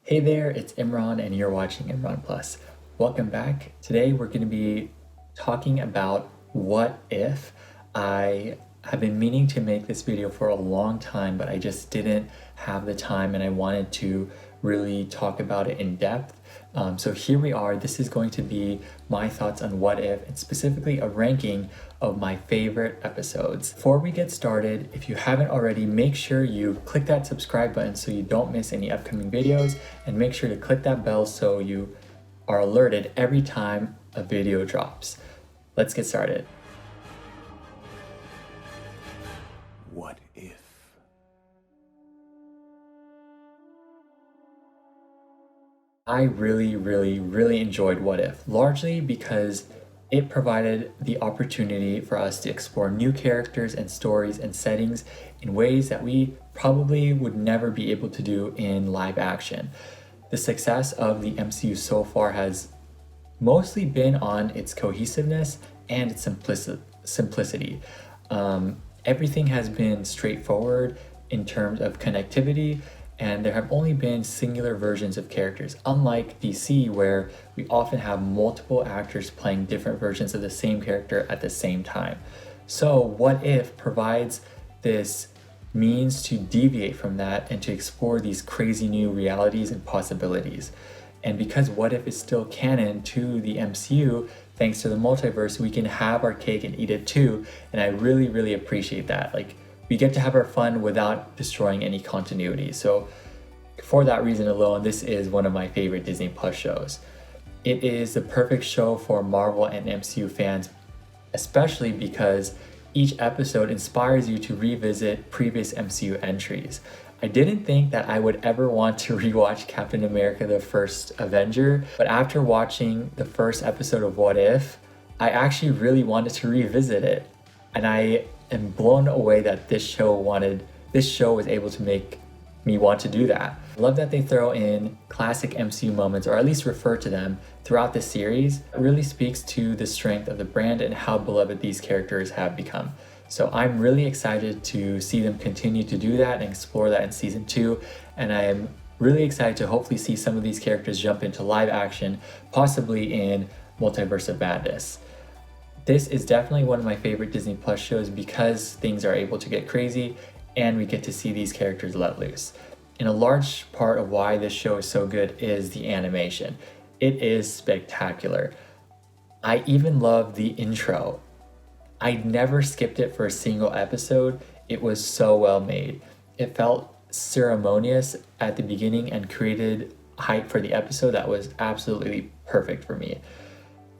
Hey there, it's Imran and you're watching Imran Plus. Welcome back. Today we're going to be talking about what if. I have been meaning to make this video for a long time, but I just didn't have the time and I wanted to really talk about it in depth. So here we are. This is going to be my thoughts on what if, and specifically a ranking of my favorite episodes. Before we get started, if you haven't already, make sure you click that subscribe button so you don't miss any upcoming videos, and make sure to click that bell so you are alerted every time a video drops. Let's get started. What if? I really enjoyed What If, largely because it provided the opportunity for us to explore new characters and stories and settings in ways that we probably would never be able to do in live action. The success of the MCU so far has mostly been on its cohesiveness and its simplicity. Everything has been straightforward in terms of connectivity, and there have only been singular versions of characters, unlike DC, where we often have multiple actors playing different versions of the same character at the same time. So What If provides this means to deviate from that and to explore these crazy new realities and possibilities. And because What If is still canon to the MCU, thanks to the multiverse, we can have our cake and eat it too, and I really appreciate that. Like, we get to have our fun without destroying any continuity. So for that reason alone, this is one of my favorite Disney Plus shows. It is the perfect show for Marvel and MCU fans, especially because each episode inspires you to revisit previous MCU entries. I didn't think that I would ever want to rewatch Captain America: The First Avenger, but after watching the first episode of What If, I actually really wanted to revisit it. And I am blown away that this show was able to make me want to do that. I love that they throw in classic MCU moments, or at least refer to them, throughout the series. It really speaks to the strength of the brand and how beloved these characters have become. So I'm really excited to see them continue to do that and explore that in season 2. And I am really excited to hopefully see some of these characters jump into live action, possibly in Multiverse of Madness. This is definitely one of my favorite Disney Plus shows because things are able to get crazy and we get to see these characters let loose. And a large part of why this show is so good is the animation. It is spectacular. I even love the intro. I never skipped it for a single episode. It was so well made. It felt ceremonious at the beginning and created hype for the episode that was absolutely perfect for me.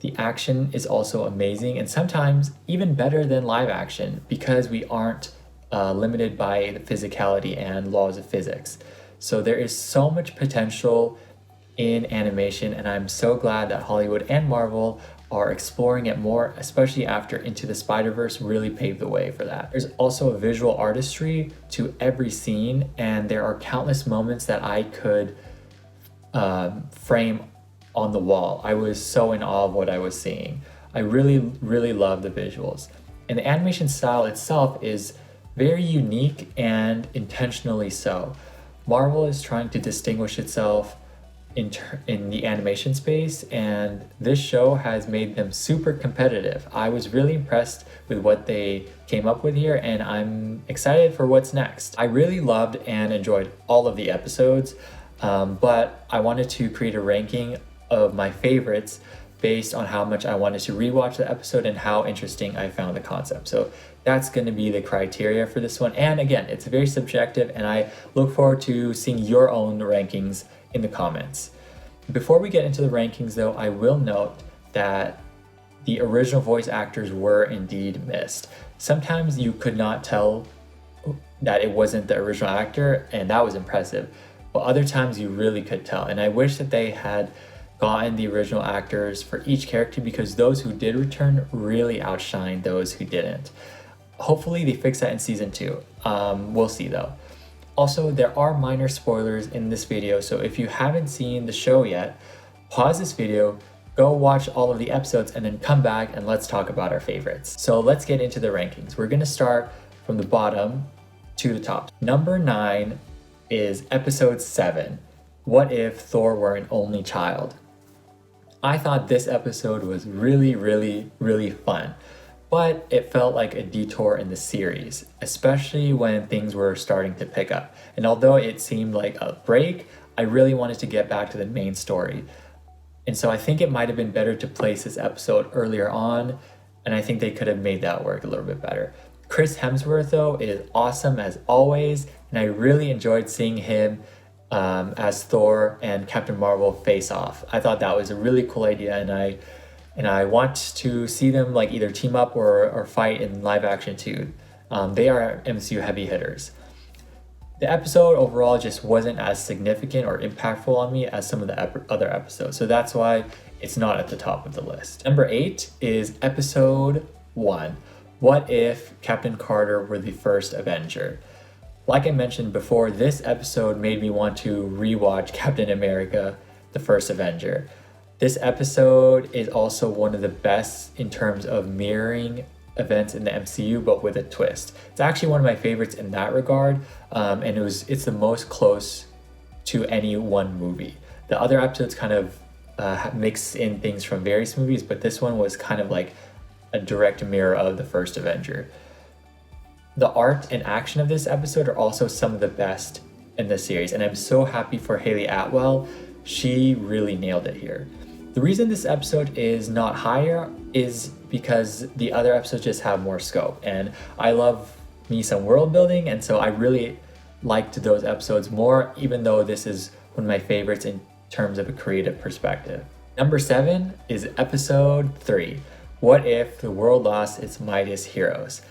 The action is also amazing and sometimes even better than live action because we aren't limited by the physicality and laws of physics. So there is so much potential in animation, and I'm so glad that Hollywood and Marvel are exploring it more, especially after Into the Spider-Verse really paved the way for that. There's also a visual artistry to every scene, and there are countless moments that I could frame on the wall. I was so in awe of what I was seeing. I really love the visuals. And the animation style itself is very unique and intentionally so. Marvel is trying to distinguish itself in the animation space, and this show has made them super competitive. I was really impressed with what they came up with here, and I'm excited for what's next. I really loved and enjoyed all of the episodes, but I wanted to create a ranking of my favorites based on how much I wanted to rewatch the episode and how interesting I found the concept. So that's going to be the criteria for this one. And again, it's very subjective, and I look forward to seeing your own rankings in the comments. Before we get into the rankings though, I will note that the original voice actors were indeed missed. Sometimes you could not tell that it wasn't the original actor, and that was impressive. But other times you really could tell. And I wish that they had gotten the original actors for each character because those who did return really outshined those who didn't. Hopefully they fix that in season 2. We'll see though. Also, there are minor spoilers in this video, so if you haven't seen the show yet, pause this video, go watch all of the episodes, and then come back and let's talk about our favorites. So let's get into the rankings. We're gonna start from the bottom to the top. Number 9 is episode 7, What If Thor Were an Only Child? I thought this episode was really fun, but it felt like a detour in the series, especially when things were starting to pick up. And although it seemed like a break, I really wanted to get back to the main story. And so I think it might have been better to place this episode earlier on, and I think they could have made that work a little bit better. Chris Hemsworth, though, is awesome as always, and I really enjoyed seeing him as Thor and Captain Marvel face off. I thought that was a really cool idea, and I want to see them like either team up or fight in live action too. They are MCU heavy hitters. The episode overall just wasn't as significant or impactful on me as some of the other episodes, so that's why it's not at the top of the list. Number 8 is episode 1. What if Captain Carter were the first Avenger? Like I mentioned before, this episode made me want to rewatch Captain America, the First Avenger. This episode is also one of the best in terms of mirroring events in the MCU, but with a twist. It's actually one of my favorites in that regard, and it's the most close to any one movie. The other episodes kind of mix in things from various movies, but this one was kind of like a direct mirror of the First Avenger. The art and action of this episode are also some of the best in the series, and I'm so happy for Hayley Atwell. She really nailed it here. The reason this episode is not higher is because the other episodes just have more scope, and I love me some world building, and so I really liked those episodes more, even though this is one of my favorites in terms of a creative perspective. Number 7 is episode 3. What if the world lost its mightiest heroes?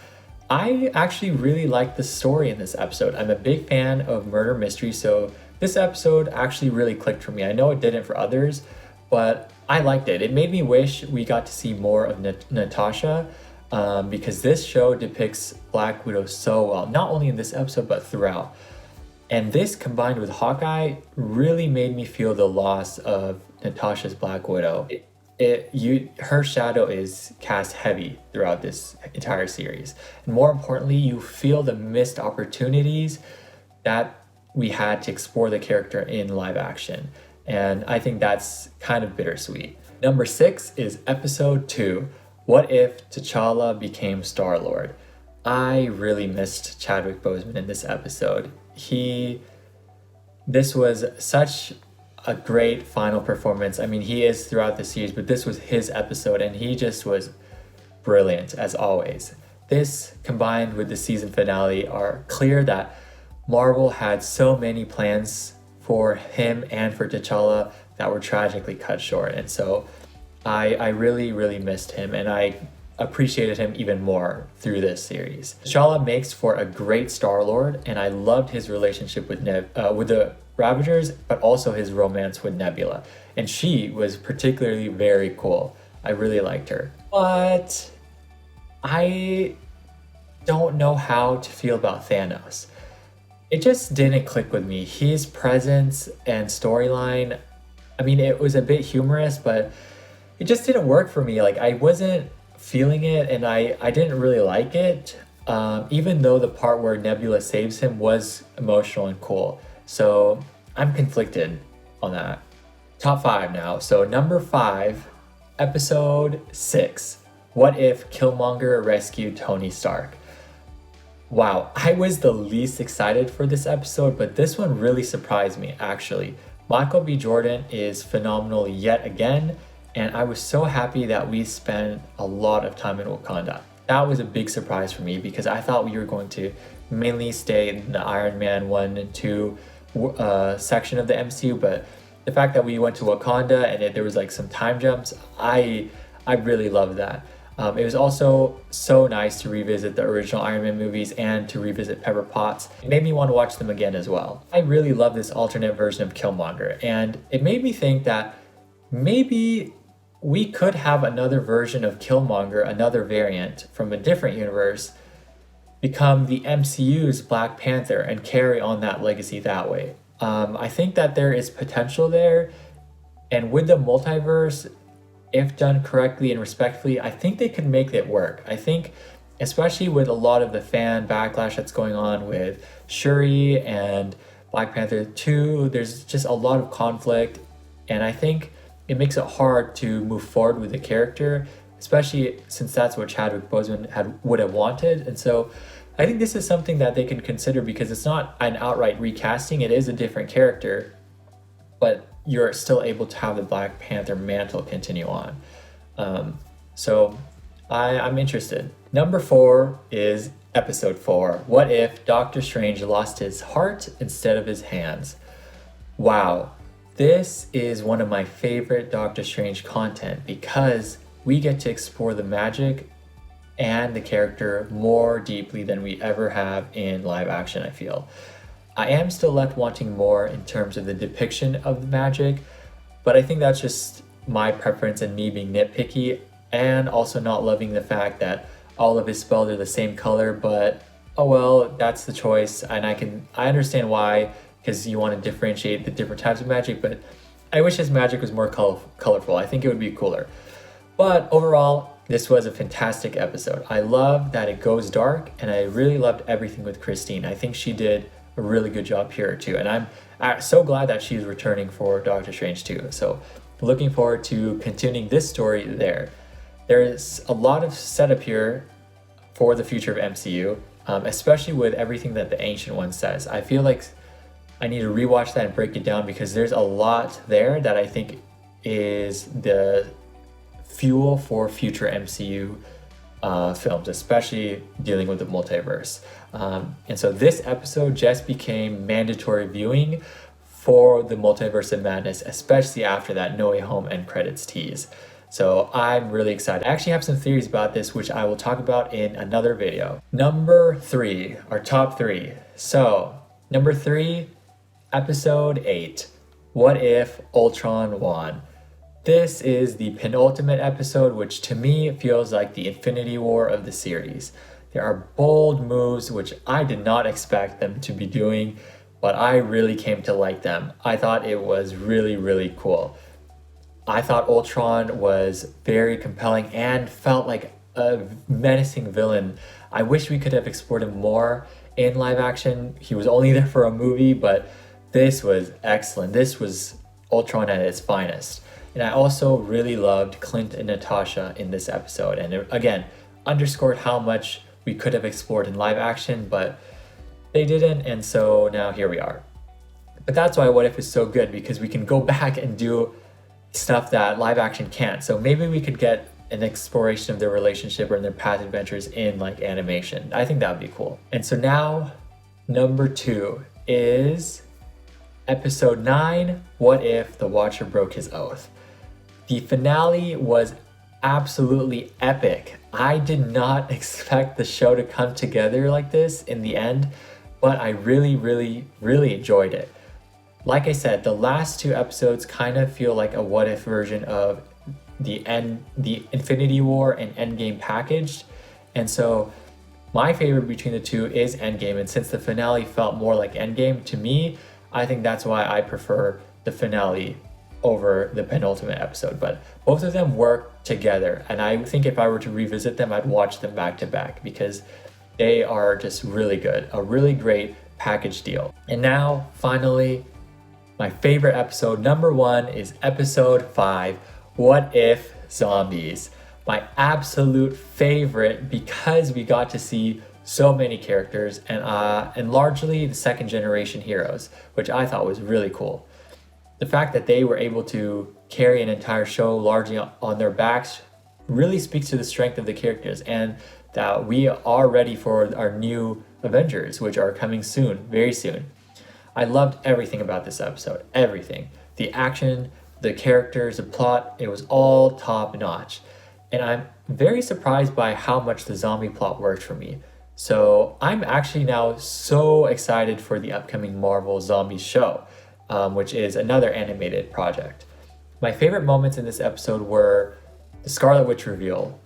I actually really like the story in this episode. I'm a big fan of murder mystery, so this episode actually really clicked for me. I know it didn't for others, but I liked it. It made me wish we got to see more of Natasha, because this show depicts Black Widow so well, not only in this episode, but throughout. And this combined with Hawkeye really made me feel the loss of Natasha's Black Widow. Her shadow is cast heavy throughout this entire series. And more importantly, you feel the missed opportunities that we had to explore the character in live action. And I think that's kind of bittersweet. Number 6 is episode 2. What if T'Challa became Star-Lord? I really missed Chadwick Boseman in this episode. This was such a great final performance. I mean, he is throughout the series, but this was his episode, and he just was brilliant as always. This, combined with the season finale, are clear that Marvel had so many plans for him and for T'Challa that were tragically cut short. And so I really missed him, and I appreciated him even more through this series. T'Challa makes for a great Star-Lord, and I loved his relationship with the Ravagers, but also his romance with Nebula. And she was particularly very cool. I really liked her. But I don't know how to feel about Thanos. It just didn't click with me. His presence and storyline, I mean, it was a bit humorous, but it just didn't work for me. Like, I wasn't feeling it, and I didn't really like it, even though the part where Nebula saves him was emotional and cool. So I'm conflicted on that. Top 5 now. So number 5, episode 6. What if Killmonger rescued Tony Stark? Wow, I was the least excited for this episode, but this one really surprised me, actually. Michael B. Jordan is phenomenal yet again, and I was so happy that we spent a lot of time in Wakanda. That was a big surprise for me because I thought we were going to mainly stay in the Iron Man 1 and 2 section of the MCU, but the fact that we went to Wakanda and there was like some time jumps, I really loved that. It was also so nice to revisit the original Iron Man movies and to revisit Pepper Potts. It made me want to watch them again as well. I really love this alternate version of Killmonger, and it made me think that maybe we could have another version of Killmonger, another variant from a different universe, become the MCU's Black Panther and carry on that legacy that way. I think that there is potential there, and with the multiverse, if done correctly and respectfully, I think they could make it work. I think, especially with a lot of the fan backlash that's going on with Shuri and Black Panther 2, there's just a lot of conflict, and I think it makes it hard to move forward with the character, especially since that's what Chadwick Boseman would have wanted. And so I think this is something that they can consider because it's not an outright recasting, it is a different character, but you're still able to have the Black Panther mantle continue on. So I'm interested. Number 4 is episode 4. What if Doctor Strange lost his heart instead of his hands? Wow. This is one of my favorite Doctor Strange content because we get to explore the magic and the character more deeply than we ever have in live action, I feel. I am still left wanting more in terms of the depiction of the magic, but I think that's just my preference and me being nitpicky, and also not loving the fact that all of his spells are the same color, but oh well, that's the choice, and I understand why, because you want to differentiate the different types of magic, but I wish his magic was more colorful. I think it would be cooler. But overall, this was a fantastic episode. I love that it goes dark, and I really loved everything with Christine. I think she did a really good job here too, and I'm so glad that she's returning for Doctor Strange 2. So looking forward to continuing this story there. There's a lot of setup here for the future of MCU, especially with everything that the Ancient One says. I feel like I need to rewatch that and break it down because there's a lot there that I think is the fuel for future MCU films, especially dealing with the multiverse. And so this episode just became mandatory viewing for the Multiverse of Madness, especially after that No Way Home end credits tease. So I'm really excited. I actually have some theories about this, which I will talk about in another video. Number 3, our top 3. So number 3, episode 8, What If Ultron Won? This is the penultimate episode, which to me feels like the Infinity War of the series. There are bold moves which I did not expect them to be doing, but I really came to like them. I thought it was really, really cool. I thought Ultron was very compelling and felt like a menacing villain. I wish we could have explored him more in live action. He was only there for a movie, but this was excellent. This was Ultron at its finest. And I also really loved Clint and Natasha in this episode. And it, again, underscored how much we could have explored in live action, but they didn't. And so now here we are. But that's why What If is so good, because we can go back and do stuff that live action can't. So maybe we could get an exploration of their relationship or their past adventures in like animation. I think that would be cool. And so now number 2 is episode 9, What If the Watcher Broke His Oath? The finale was absolutely epic. I did not expect the show to come together like this in the end, but I really, really, really enjoyed it. Like I said, the last 2 episodes kind of feel like a what if version of the Infinity War and Endgame packaged. And so my favorite between the 2 is Endgame. And since the finale felt more like Endgame to me, I think that's why I prefer the finale over the penultimate episode. But both of them work together. And I think if I were to revisit them, I'd watch them back to back because they are just really good. A really great package deal. And now, finally, my favorite episode, number 1, is episode 5, What If Zombies? My absolute favorite because we got to see so many characters and largely the second generation heroes, which I thought was really cool. The fact that they were able to carry an entire show largely on their backs really speaks to the strength of the characters, and that we are ready for our new Avengers, which are coming soon, very soon. I loved everything about this episode, everything. The action, the characters, the plot, it was all top notch. And I'm very surprised by how much the zombie plot worked for me. So I'm actually now so excited for the upcoming Marvel Zombies show, which is another animated project. My favorite moments in this episode were the Scarlet Witch reveal.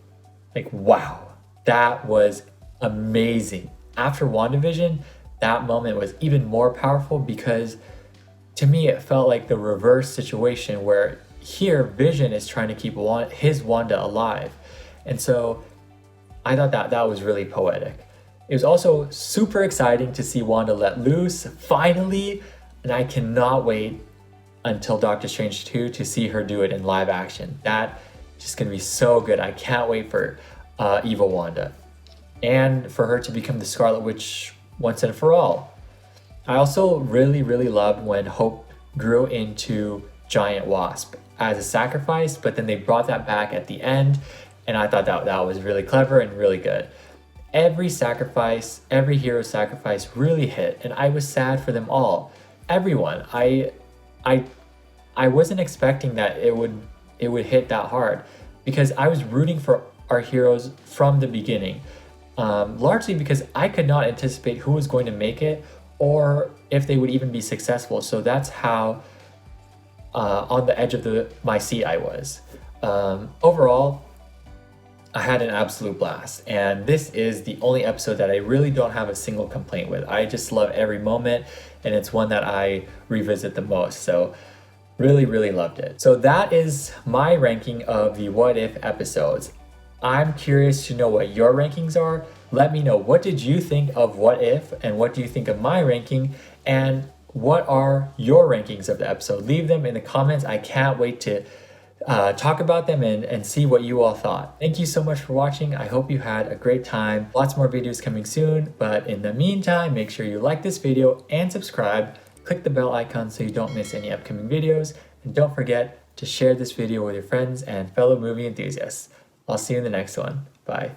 Like, wow, that was amazing. After WandaVision, that moment was even more powerful because to me it felt like the reverse situation where here Vision is trying to keep his Wanda alive. And so I thought that was really poetic. It was also super exciting to see Wanda let loose. Finally, And I cannot wait until Doctor Strange 2 to see her do it in live action. That is just gonna be so good. I can't wait for Evil Wanda. And for her to become the Scarlet Witch once and for all. I also really loved when Hope grew into Giant Wasp as a sacrifice, but then they brought that back at the end, and I thought that was really clever and really good. Every sacrifice, every hero sacrifice really hit, and I was sad for them all. Everyone. I wasn't expecting that it would hit that hard, because I was rooting for our heroes from the beginning. Largely because I could not anticipate who was going to make it or if they would even be successful. So that's how on the edge of my seat I was. Overall, I had an absolute blast, and this is the only episode that I really don't have a single complaint with. I just love every moment, and it's one that I revisit the most. So really loved it. So that is my ranking of the What If episodes. I'm curious to know what your rankings are. Let me know, what did you think of What If, and what do you think of my ranking, and what are your rankings of the episode? Leave them in the comments. I can't wait to talk about them and see what you all thought. Thank you so much for watching. I hope you had a great time. Lots more videos coming soon, but in the meantime, make sure you like this video and subscribe. Click the bell icon so you don't miss any upcoming videos, and don't forget to share this video with your friends and fellow movie enthusiasts. I'll see you in the next one. Bye.